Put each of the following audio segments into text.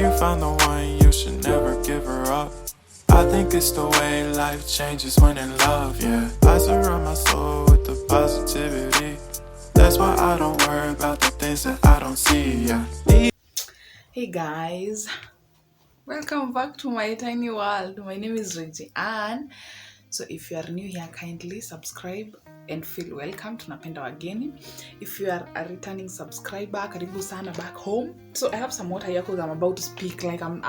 you found the one, you should never give her up. I think it's the way life changes when in love, yeah. I surround my soul with the positivity. That's why I don't worry about the things that I don't see, yeah. Hey guys, welcome back to my tiny world. My name is Reggie Ann. So if you are new here, kindly subscribe and feel welcome. Tunapenda wageni. If you are a returning subscriber, karibu sana back home. So I have some water here because I'm about to speak like I'm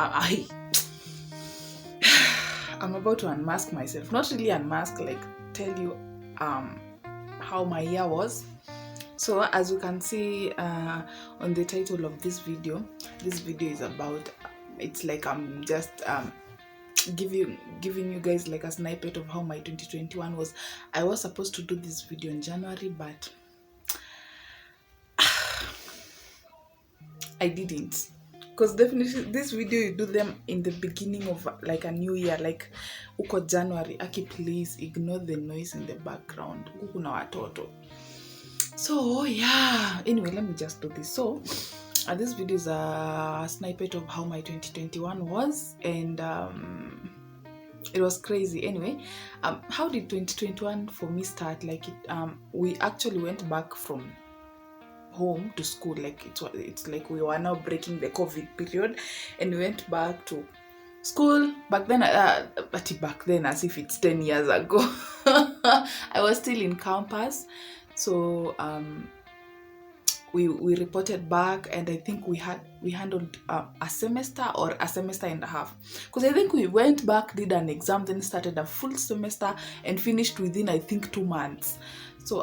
about to unmask myself. Not really unmask, like tell you how my year was. So as you can see on the title of this video is about, it's like I'm just giving you guys like a snippet of how my 2021 was. I was supposed to do this video in January, but I didn't, because definitely this video you do them in the beginning of like a new year, like uko January. Aki, please ignore the noise in the background, kuna watoto. So yeah, anyway, let me just do this. So this video is a snippet of how my 2021 was, and it was crazy. Anyway, how did 2021 for me start? Like we actually went back from home to school. Like it's like we were now breaking the COVID period, and we went back to school. Back then as if it's 10 years ago. I was still in campus. So we reported back, and I think we handled a semester or a semester and a half, because I think we went back, did an exam, then started a full semester and finished within I think 2 months. So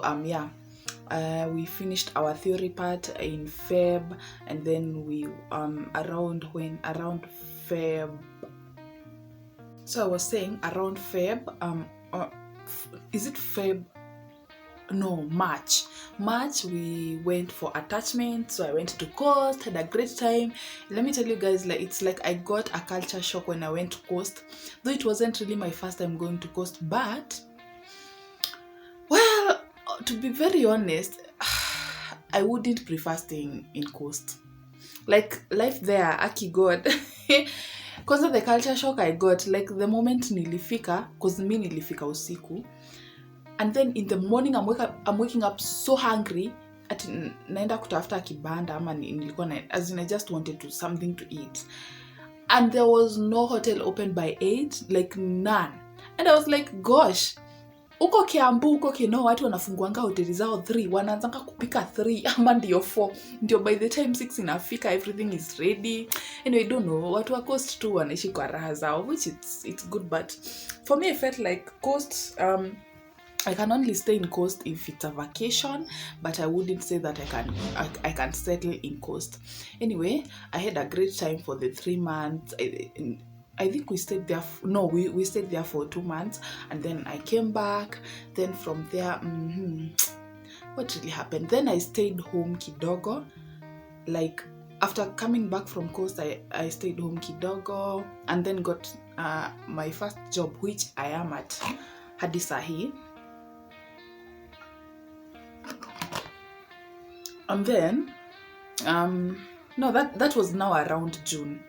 we finished our theory part in Feb, and then we around Feb. So I was saying around Feb, is it Feb? No, March we went for attachment. So I went to Coast, had a great time. Let me tell you guys, like it's like I got a culture shock when I went to Coast, though it wasn't really my first time going to Coast. But well, to be very honest, I wouldn't prefer staying in Coast. Like life there, aki god. Because of the culture shock I got, like the moment nilifika, because mi nilifika usiku, and then in the morning I'm waking up so hungry at naenda kutafuta kibanda ama nilikuwa as in I just wanted something to eat, and there was no hotel open by 8, like none. And I was like, gosh, uko Kiambu, uko Kino, watu wanafunguanga hoteli zao 3, wanaanzanga kupika 3 ama ndio 4, ndio by the time 6 inafika everything is ready. Anyway, I don't know, watu wa Coast tu wanaishi kwa raha zao, which it's good. But for me I felt like Coast, I can only stay in Coast if it's a vacation, but I wouldn't say that I can settle in Coast. Anyway, I had a great time for the 3 months. I think we stayed there. We stayed there for 2 months, and then I came back. Then from there, what really happened? Then I stayed home kidogo. Like after coming back from Coast, I stayed home kidogo, and then got my first job, which I am at hadi sahi. And then no, that was now around June.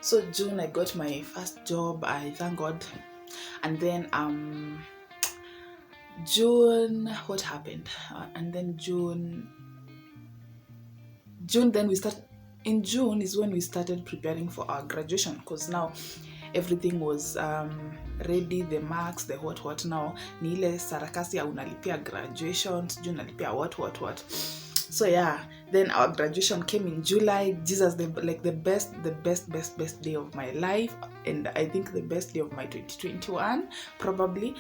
So June I got my first job, I thank God. And then June, what happened? And then June then we start. In June is when we started preparing for our graduation, because now everything was ready, the marks, the what. Now ni ile sarakasi ya unalipia graduation, sijui unalipia what. So yeah, then our graduation came in July. Jesus, the best day of my life, and I think the best day of my 2021 probably.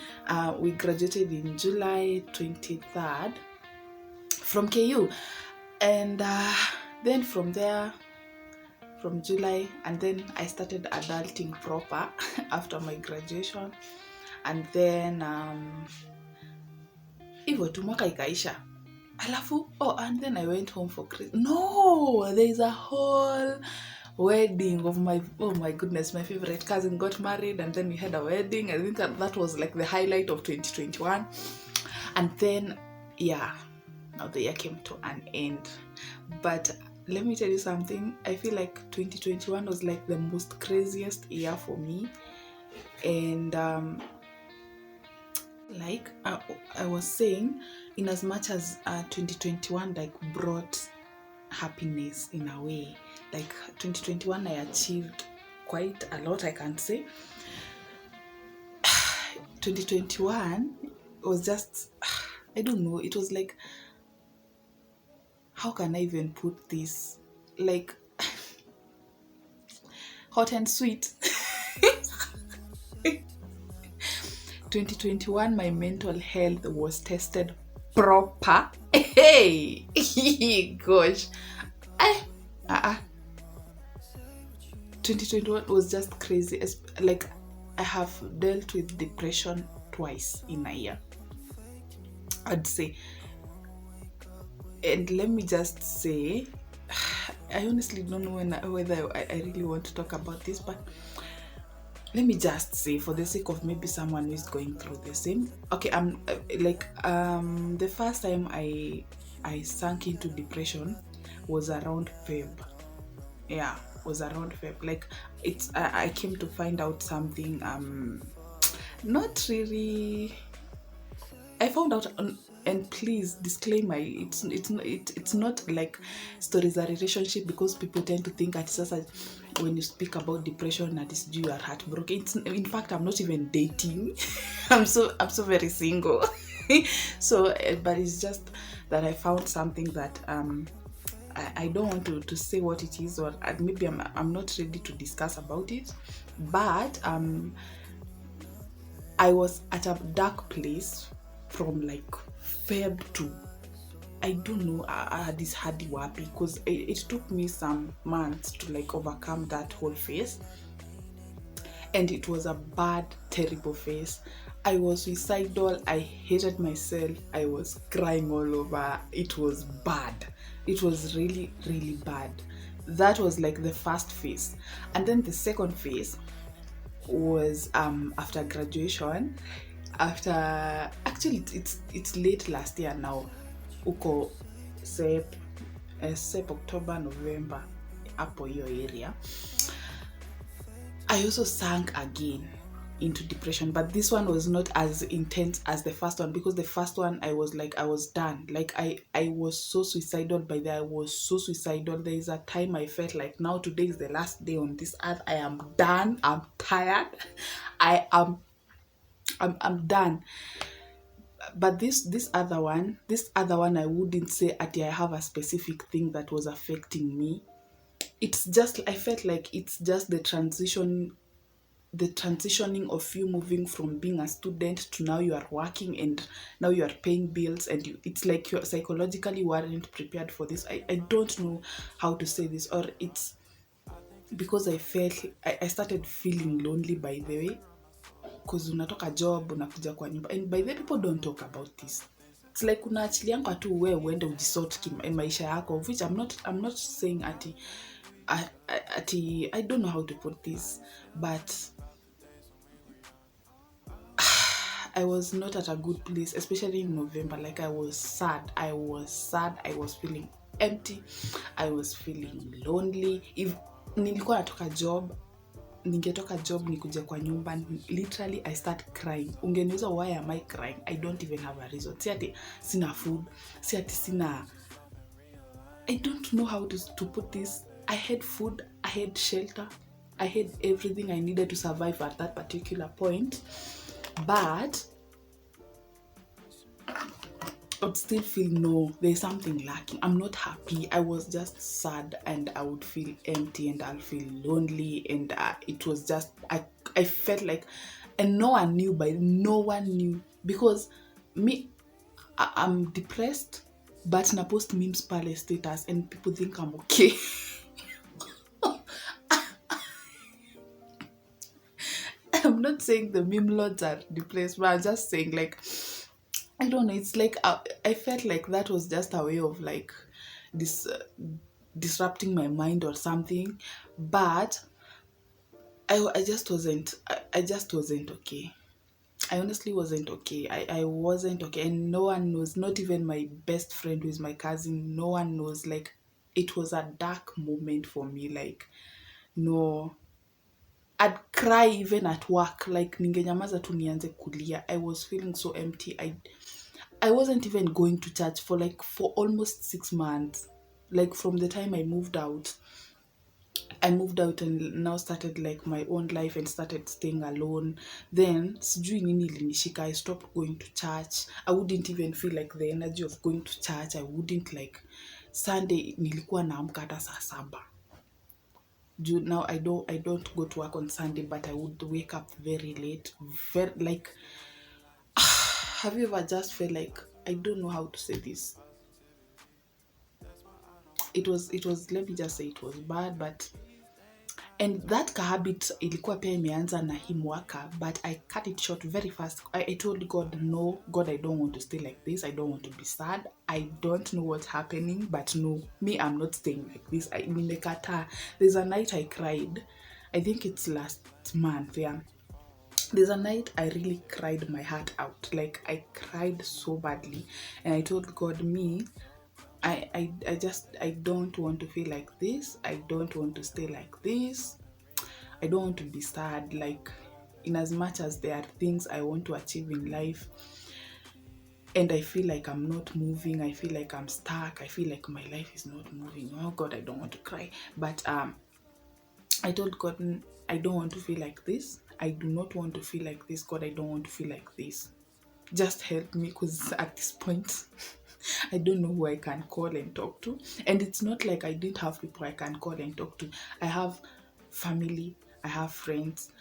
We graduated in July 23rd from KU, and then from there, from July, and then I started adulting proper after my graduation, and then hivyo tu mwaka ikaisha. Alafu, and then I went home for Christmas. No, there is a whole wedding of my goodness, my favorite cousin got married, and then we had a wedding. I think that was like the highlight of 2021. And then now the year came to an end. But let me tell you something. I feel like 2021 was like the most craziest year for me. And like I was saying, in as much as 2021 like brought happiness in a way, like 2021 I achieved quite a lot, I can't say. 2021 was just, I don't know, it was like, how can I even put this, like hot and sweet. 2021 my mental health was tested proper. Hey, gosh, I 2021 was just crazy. Like, I have dealt with depression twice in a year, I'd say. And let me just say, I honestly don't know whether I really want to talk about this, but let me just say, for the sake of maybe someone who is going through the same. Okay, I'm the first time I sank into depression was around Feb. Yeah, was around Feb. Like, I came to find out something. Not really. I found out and please disclaimer, it's not like stories are relationship, because people tend to think at such when you speak about depression that is you are heartbroken. In fact, I'm not even dating. I'm so very single. So but it's just that I found something that I don't want to say what it is, or maybe I'm not ready to discuss about it, but I was at a dark place from like Feb to, I don't know, I had this hard work, because it took me some months to like overcome that whole phase. And it was a bad, terrible phase. I was suicidal, I hated myself, I was crying all over. It was bad. It was really, really bad. That was like the first phase. And then the second phase was after graduation. After, actually it's late last year now, uko Sep, October, November, hapo hiyo area, I also sank again into depression. But this one was not as intense as the first one, because the first one I was done. Like, I was so suicidal by then. I was so suicidal. There is a time I felt like, now today is the last day on this earth. I am done. I'm tired. I'm done. But this other one, I wouldn't say I have a specific thing that was affecting me. It's just, I felt like it's just the transitioning of you moving from being a student to now you are working, and now you are paying bills, and it's like you psychologically weren't prepared for this. I don't know how to say this, or it's because I started feeling lonely, by the way, because unatoka job unakuja kwa nyumba, and by the way, people don't talk about this. It's like unaachilianga tu wewe uende ujisort maisha yako, of which I'm not saying ati I don't know how to put this, but I was not at a good place, especially in November. Like, I was sad, I was feeling empty, I was feeling lonely. If nilikuwa natoka job, ningetoka job nikuje kwa nyumba, literally I start crying. Ungeniuliza why am I crying, I don't even have a reason. Si ati sina food, si ati sina, I don't know how to put this. I had food, I had shelter, I had everything I needed to survive at that particular point, but I would still feel, no, there's something lacking. I'm not happy. I was just sad, and I would feel empty, and I'll feel lonely, and it was just, I felt like, and no one knew, because me, I'm depressed, but na post memes pale status, and people think I'm okay. I'm not saying the meme lords are depressed, but I'm just saying, like, I don't know, it's like I felt like that was just a way of like this disrupting my mind or something, but I just wasn't okay. I honestly wasn't okay. I wasn't okay, and no one knows, not even my best friend who is my cousin, no one knows. Like, it was a dark moment for me. Like, no, I'd cry even at work. Like, ningenyamaza tu nianze kulia. I was feeling so empty. I wasn't even going to church for almost 6 months. Like, from the time I moved out and now started like my own life and started staying alone. Then sijui nini ilinishika. I stopped going to church. I wouldn't even feel like the energy of going to church. I wouldn't like Sunday nilikuwa naamka hata saa 7. Now I don't go to work on Sunday, but I would wake up very late. Very like have you ever just felt like, I don't know how to say this. It was let me just say it was bad, but and that habit ilikuwa pia imeanza na hii mwaka, but I cut it short very fast. I told God, no, God, I don't want to stay like this. I don't want to be sad. I don't know what's happening, but no, me, I'm not staying like this. Nimekataa. There's a night I cried. I think it's last month, yeah. There's a night I really cried my heart out. Like, I cried so badly. And I told God, me, I don't want to feel like this. I don't want to stay like this. I don't want to be sad. Like, in as much as there are things I want to achieve in life, and I feel like I'm not moving, I feel like I'm stuck, I feel like my life is not moving. Oh God, I don't want to cry. But I told God, I don't want to feel like this. I do not want to feel like this. God, I don't want to feel like this. Just help me, because at this point I don't know who I can call and talk to. And it's not like I didn't have people I can call and talk to. I have family, I have friends,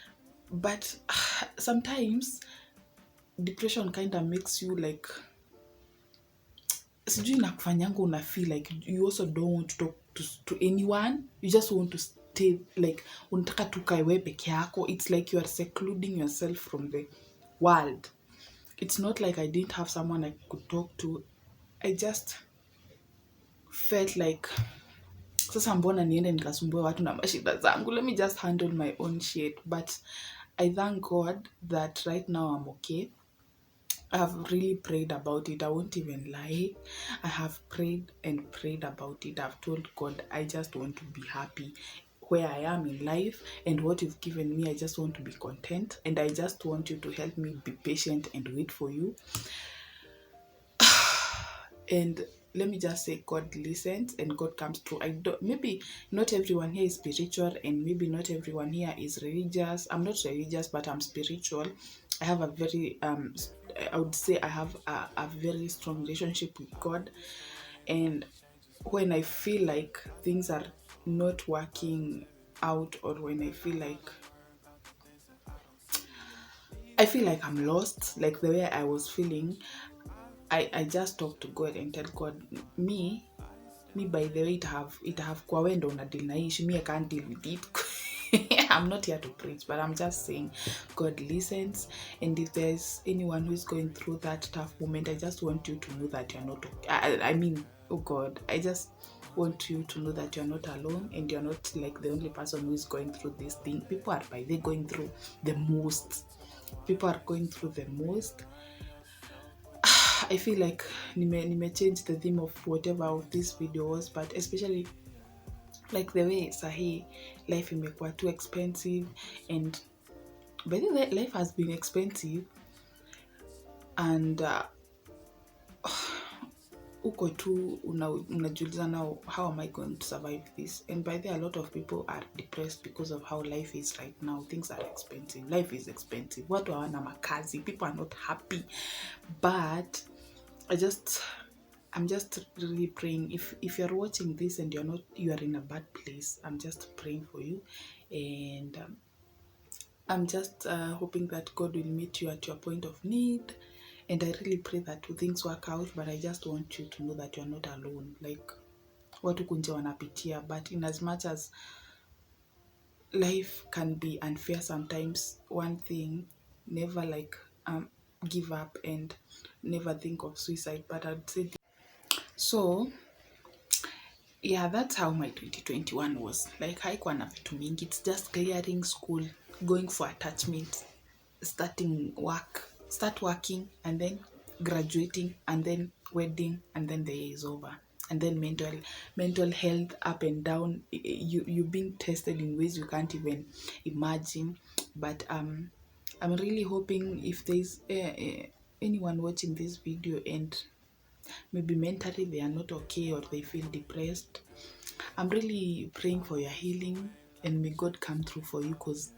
but sometimes depression kind of makes you like, sijui nakufanyanga una feel like you also don't want to talk to anyone. You just want to stay like unataka tu kae wewe peke yako. It's like you are secluding yourself from the world. It's not like I didn't have someone I could talk to. I just felt like, sasa mbona niende nikasumbue watu na mashida zangu. Let me just handle my own shit. But I thank God that right now I'm okay. I have really prayed about it. I won't even lie. I have prayed and prayed about it. I've told God, I just want to be happy where I am in life, and what you've given me, I just want to be content, and I just want you to help me be patient and wait for you. And let me just say, God listens and God comes through. Maybe not everyone here is spiritual, and maybe not everyone here is religious. I'm not religious, but I'm spiritual. I have a very I would say I have a very strong relationship with God. And when I feel like things are not working out, or when I feel like I'm lost, like the way I was feeling, I just talk to God and tell God, me by the way, it have kwa wendo una deal na issue. Me, I can't deal with it. I'm not here to preach, but I'm just saying God listens. And if there's anyone who is going through that tough moment, I just want you to know that you're not okay. I mean, oh God, I just want you to know that you're not alone, and you're not like the only person who is going through this thing. People are going through the most. People are going through the most. I feel like nime change the theme of whatever of this video was, but especially like the way sahi life imekuwa too expensive. And by the way, life has been expensive, and uko tu unajiuliza now, how am I going to survive this? And by the way, a lot of people are depressed because of how life is right now. Things are expensive. Life is expensive. Watu hawana makazi. People are not happy. But I'm just really praying. If you're watching this and you are in a bad place, I'm just praying for you, and I'm just hoping that God will meet you at your point of need. And I really pray that things work out. But I just want you to know that you're not alone. Like, watu kunje wanapitia, but in as much as life can be unfair sometimes, one thing, never like give up and never think of suicide. But I'd say so. Yeah, that's how my 2021 was. Like, haikuwa na vitu mingi. It's just clearing school, going for attachment, start working, and then graduating, and then wedding, and then the year is over. and then mental health up and down. You being tested in ways you can't even imagine. But I'm really hoping if there's anyone watching this video and maybe mentally they are not okay or they feel depressed, I'm really praying for your healing, and may God come through for you, because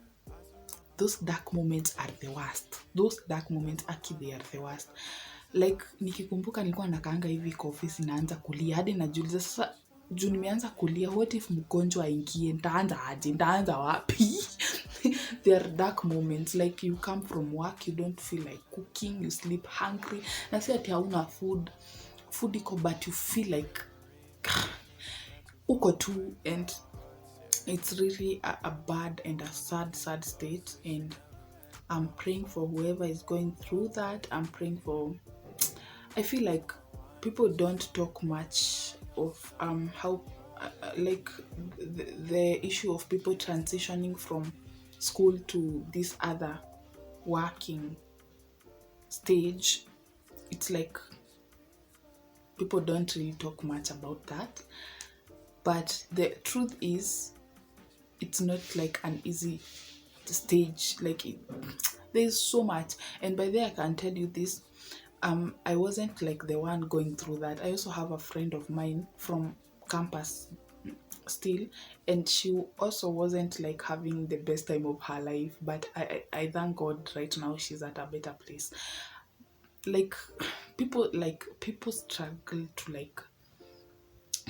those dark moments are the worst. Those dark moments actually, they are the worst. Like nikikumbuka nilikuwa nakaanga hivi kwa ofisi naanza kulia, hadi najiuliza sasa juu nimeanza kulia, what if mgonjwa aingie, nitaanza aje, nitaanza wapi? There are dark moments, like you come from work, you don't feel like cooking, you sleep hungry, na si ati hauna food iko, but you feel like uko tu, and it's really a bad and a sad state. And I'm praying for whoever is going through that. I'm praying for, I feel like people don't talk much of how like the issue of people transitioning from school to this other working stage. It's like people don't really talk much about that, but the truth is it's not like an easy stage. Like there's so much, and by there I can tell you this, I wasn't like the one going through that. I also have a friend of mine from campus still, and she also wasn't like having the best time of her life, but I thank God right now she's at a better place. Like people struggle to like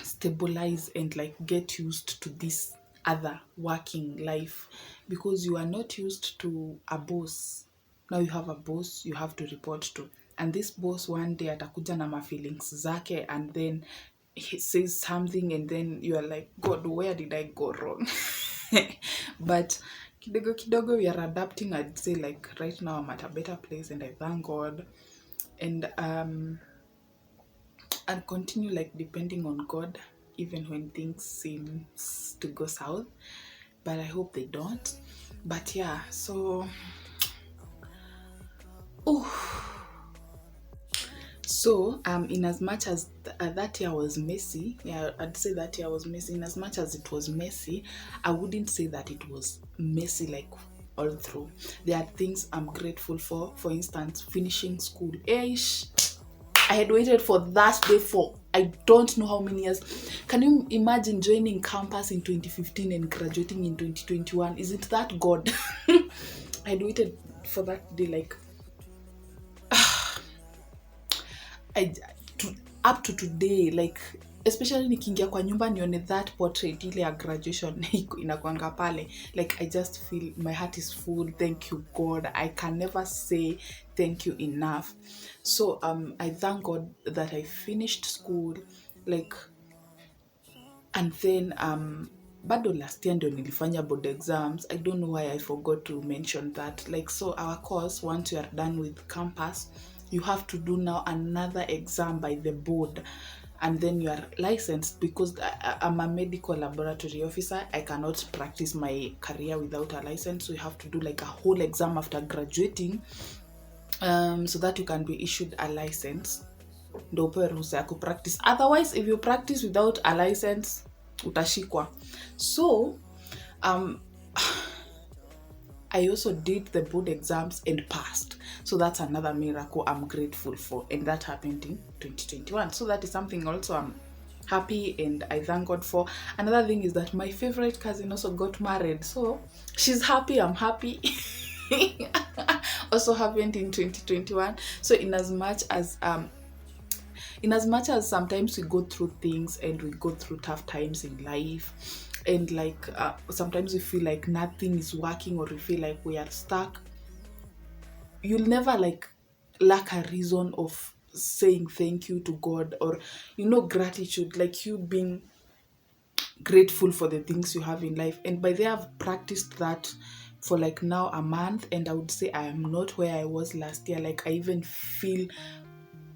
stabilize and like get used to this other working life, because you are not used to a boss. Now you have a boss you have to report to, and this boss one day atakuja na ma feelings zake, and then he says something, and then you are like, God, where did I go wrong? But kidogo kidogo we are adapting. I'd say like right now I'm at a better place, and I thank God. And and continue like depending on God even when things seem to go south, but I hope they don't. But yeah, so in as much as that year was messy, yeah, I'd say that year was messy. In as much as it was messy, I wouldn't say that it was messy like all through. There are things I'm grateful for instance, finishing school. I had waited for that day for I don't know how many years. Can you imagine joining campus in 2015 and graduating in 2021? Isn't that God? I had waited for that day like up to today, like especially nikiingia kwa nyumba nione that portrait ile ya graduation inakuanga pale, like I just feel my heart is full. Thank you God, I can never say thank you enough. So I thank God that I finished school, like, and then bado last year ndio nilifanya board exams. I don't know why I forgot to mention that. Like, so our course, once you are done with campus, you have to do now another exam by the board, and then you are licensed, because I'm a medical laboratory officer. I cannot practice my career without a license, so you have to do like a whole exam after graduating, so that you can be issued a license ndo upewe ruhusa ya kupractice. Otherwise if you practice without a license utashikwa. So I also did the board exams and passed. So that's another miracle I'm grateful for, and that happened in 2021. So that is something also I'm happy and I thank God for. Another thing is that my favorite cousin also got married, so she's happy, I'm happy. Also happened in 2021. So in as much as sometimes we go through things and we go through tough times in life, and like sometimes we feel like nothing is working, or we feel like we are stuck, you'll never like lack a reason of saying thank you to God, or gratitude, like you being grateful for the things you have in life. And by the way, I've practiced that for like now a month, and I would say I am not where I was last year. Like I even feel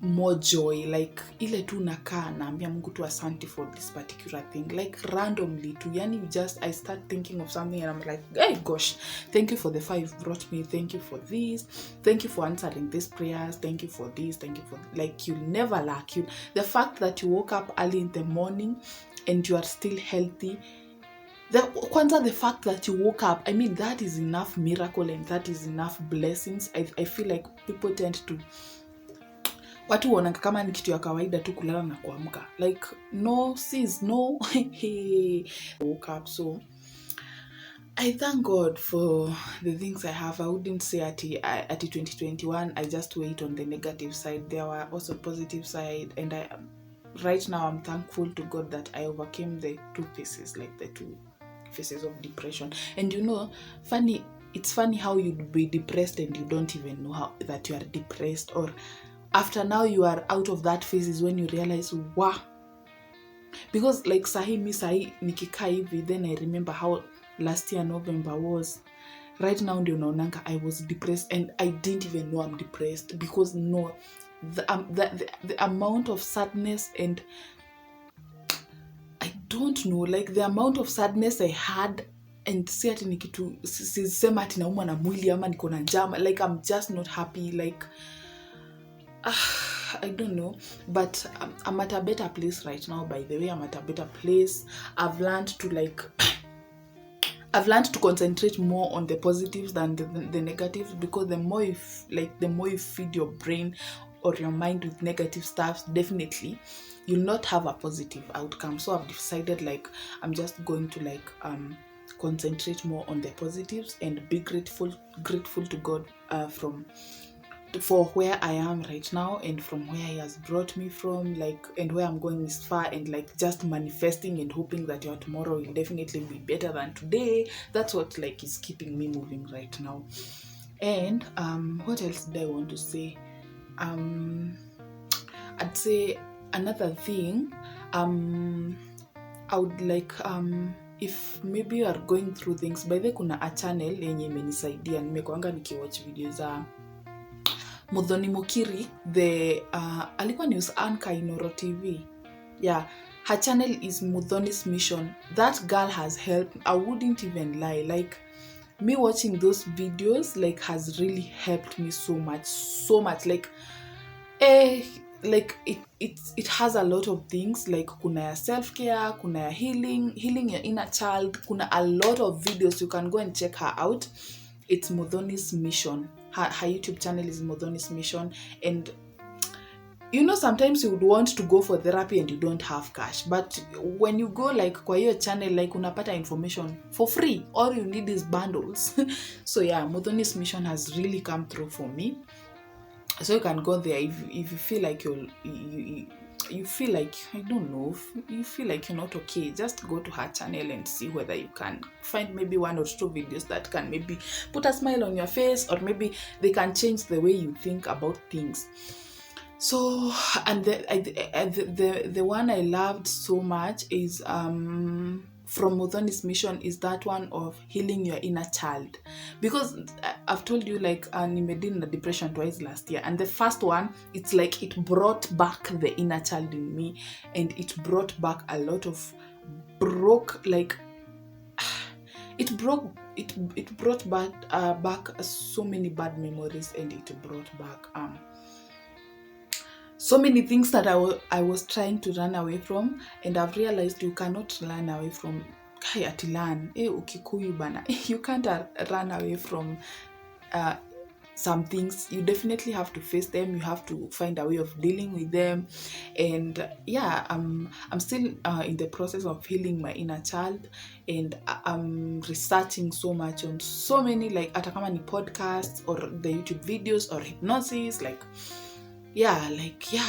more joy, like ile tu nakaa naambia Mungu tu asante for this particular thing, like randomly tu, yani I start thinking of something and I'm like, hey gosh, thank you for the far you've brought me, thank you for this, thank you for answering these prayers, thank you for this, thank you for, like, you'll never lack. The fact that you woke up early in the morning and you are still healthy, the fact that you woke up, I mean, that is enough miracle and that is enough blessings. I feel like people tend to, watu wananga kama ni kitu ya kawaida tu kulala na kuamka, like no sis, no. Woke up. So I thank God for the things I have. I wouldn't say at 2021 I just wait on the negative side. There were also positive side, and right now I'm thankful to God that I overcame the two phases, like the two phases of depression. And it's funny how you'd be depressed and you don't even know that you are depressed, or after now you are out of that phase is when you realize, wow. Because like sahi nikikaa hivi, then I remember how last year November was. Right now ndio naonanga I was depressed and I didn't even know I'm depressed, because the amount of sadness, and I don't know, like the amount of sadness I had, and si ati ni kitu sisema ati naumwa na mwili ama niko na njama, like I'm just not happy, like I don't know, but I'm at a better place right now. By the way, I'm at a better place. I've learned to concentrate more on the positives than the negatives, because the more you feed your brain or your mind with negative stuff, definitely you'll not have a positive outcome. So I've decided, like, I'm just going to concentrate more on the positives and be grateful to God for where I am right now and from where He has brought me from, like, and where I'm going is far, and like just manifesting and hoping that your tomorrow will definitely be better than today. That's what is keeping me moving right now. And what else did I want to say? I'd say another thing, I would like, if maybe you are going through things, by the way, kuna a channel yenye imenisaidia, nimekuanga nikiwatch videos za Muthoni Mukiri, alikuwa news anchor Inoro TV. Yeah, her channel is Muthoni's Mission. That girl has helped. I wouldn't even lie. Like, me watching those videos has really helped me so much. Like it has a lot of things, like kuna ya self-care, kuna ya healing your inner child, kuna a lot of videos. You can go and check her out. It's Muthoni's Mission. Her YouTube channel is Muthoni's Mission. And sometimes you would want to go for therapy and you don't have cash, but when you go kwa hiyo channel, unapata information for free. All you need is bundles. So yeah, Muthoni's Mission has really come through for me. So you can go there if you feel like you feel like, I don't know, you feel like you're not okay, just go to her channel and see whether you can find maybe one or two videos that can maybe put a smile on your face, or maybe they can change the way you think about things. So, and the one I loved so much is from Muthoni's Mission is that one of healing your inner child, because I've told you nimedin na depression twice last year, and the first one, it's like it brought back the inner child in me, and it brought back a lot of it brought back so many bad memories, and it brought back so many things that I was trying to run away from, and I've realized you cannot run away from ukikuyu bana. You can't run away from some things. You definitely have to face them. You have to find a way of dealing with them. And yeah, I'm still in the process of healing my inner child, and I'm researching so much on so many, hata kama ni podcasts or the YouTube videos or hypnosis,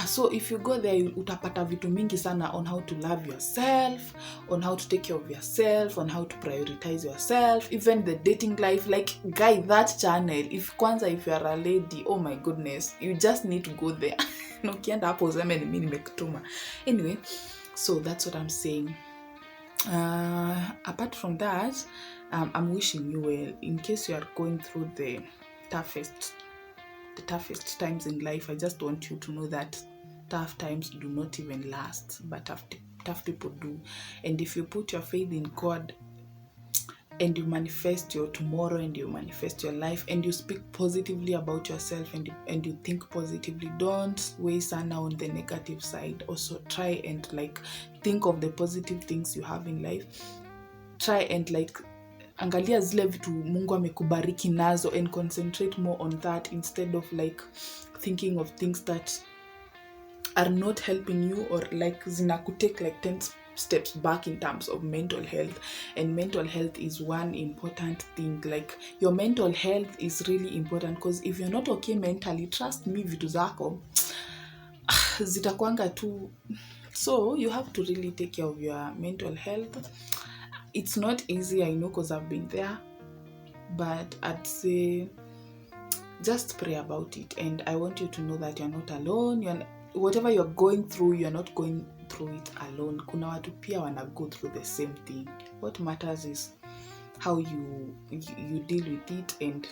so if you go there, utapata vitu mingi sana on how to love yourself, on how to take care of yourself, on how to prioritize yourself, even the dating life. Guy, that channel, if you are a lady, oh my goodness, you just need to go there. Ukienda hapo useme ni mimi nimekutuma. Anyway, so that's what I'm saying. Apart from that, I'm wishing you well in case you are going through the toughest the toughest times in life, I just want you to know that tough times do not even last, but tough people do. And if you put your faith in God, and you manifest your tomorrow, and you manifest your life, and you speak positively about yourself, and you think positively, don't waste sana on the negative side. Also try and like think of the positive things you have in life. Try and like angalia zile vitu Mungu amekubariki nazo and concentrate more on that, instead of like thinking of things that are not helping you, or like zinakutake like 10 steps back in terms of mental health. And mental health is one important thing. Like your mental health is really important, because if you're not okay mentally, trust me, vitu zako zitakwanga tu. So you have to really take care of your mental health. It's not easy, I know, because I've been there, but I'd say just pray about it. And I want you to know that you're not alone. Whatever you're going through, you're not going through it alone. Kuna watu pia wana go through the same thing. What matters is how you deal with it, and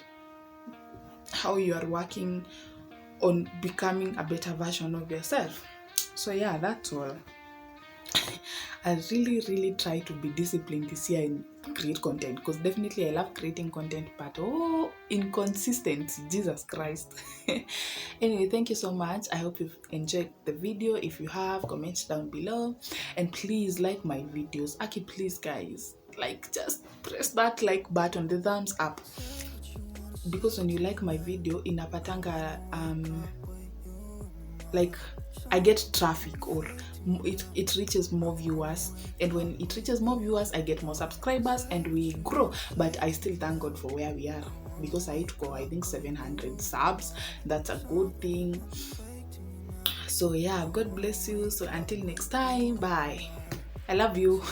how you are working on becoming a better version of yourself. So yeah, that's all. I really try to be disciplined this year and create content, because definitely I love creating content, but inconsistency, Jesus Christ. Anyway, thank you so much. I hope you've enjoyed the video. If you have, comment down below, and please like my videos. Aki, please guys, like just press that like button, the thumbs up, because when you like my video, inapatanga like I get traffic, or it reaches more viewers, and when it reaches more viewers, I get more subscribers and we grow. But I still thank God for where we are, because I think 700 subs. That's a good thing. So yeah, God bless you. So until next time, bye. I love you.